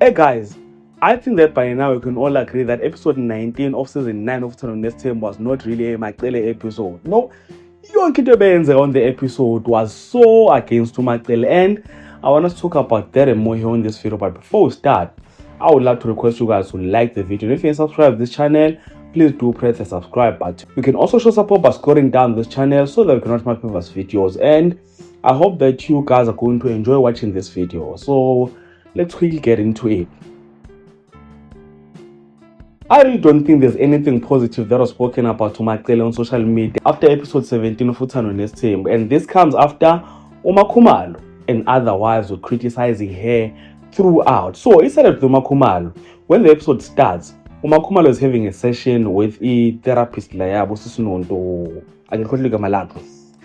Hey guys, I think that by now we can all agree that episode 19 of season 9 of Uthando Nesithembu was not really a Umacele episode. No, yonke into ebeyenze on the episode was so against Umacele, and I want us to talk about that and more here on this video. But before we start, I would like to request you guys to like the video. And if you subscribe to this channel, please do press the subscribe button. You can also show support by scrolling down this channel so that you can watch my previous videos. And I hope that you guys are going to enjoy watching this video. So let's quickly get into it. I really don't think there's anything positive that was spoken about Umacele on social media after episode 17 of Uthando Nesithembu, and this comes after Khumalo and other wives were criticizing her throughout. So it started with Khumalo. When the episode starts, Khumalo is having a session with a therapist layabo Sisinonto. Angikhohlwe igama lakhe.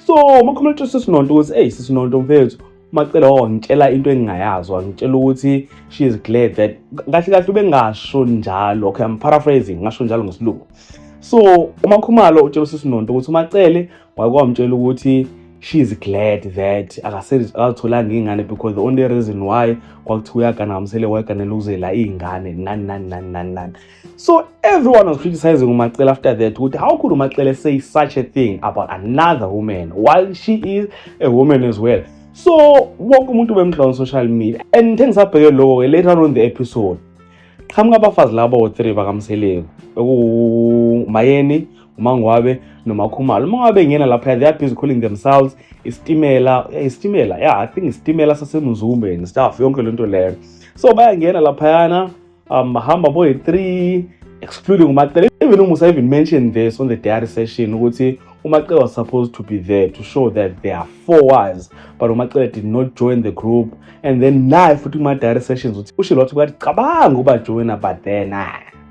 So Khumalo uthi Sisinonto uthi, "Hey Sisinonto mfethu, Umacele ngitshela into engingayazwa, ngitshela ukuthi she is glad that kahle ubengasho njalo." Okay, I'm paraphrasing, ngasho njalo ngesilungu. So Khumalo utshela Sisinonto ukuthi Umacele wayekwamtshela ukuthi she is glad that akatholanga ingane because the only reason why kwakuthiwa uyaganamisele wayeganele ukuzela iy'ngane nani. So everyone was criticizing Umacele after that ukuthi how could Umacele say such a thing about another woman while she is a woman as well. So wonke umuntu bemdla on social media, and things ngisabheke lokho later on in the episode qhamuka abafazi labo bo-3 bakaMseleko Mayeni, uMangwabe noMakhumalo. uMangwabe ngena lapha, they are busy calling themselves Isitimela, yeah, I think Isitimela saseMzumbe and stuff, yonke lento leyo. So bayangena laphayana, bahamba boyi-3 excluding Umacele. Even Umusa even mentioned this on the diary session ukuthi Umacele was supposed to be there to show that there are 4 wives, but Umacele did not join the group. And then now futhi kuma diary sessions uthi usho lot ukuthi cabanga uba joiner, but then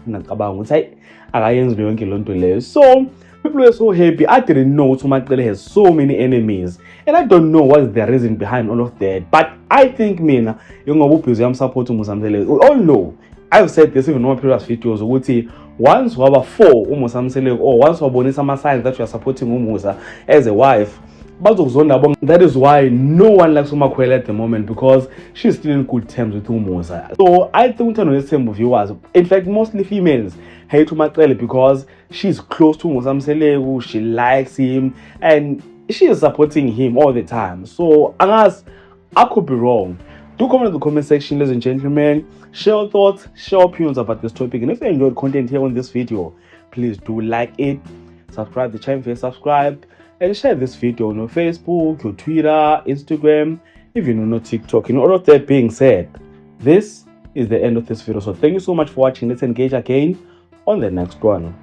ngicabanga ukuthi akayenzi yonke lonto leyo. So people were so happy. I didn't know Umacele has so many enemies, and I don't know what's the reason behind all of that. But I think mina yongoba ubhizi yam support uMusamsele. We all know, I've said this even in my previous videos ukuthi once waba 4 uMusamsele, or once wabonisa ama signs that you are supporting Umusa as a wife, bazokuzonda bonke. That is why no one likes Umakhwele at the moment, because she's still in good terms with Umusa. So I think Uthando Nesithembu viewers, in fact mostly females, hate Umacele because she's close to Musamsele, she likes him, and she is supporting him all the time. So unless I could be wrong, do comment in the comment section, ladies and gentlemen. Share your thoughts, share your opinions about this topic, and if you enjoyed content here on this video, please do like it, subscribe to the channel if you're subscribed, and share this video on your Facebook, your Twitter, Instagram, even on your TikTok. And all of that being said, this is the end of this video. So thank you so much for watching. Let's engage again on the next one.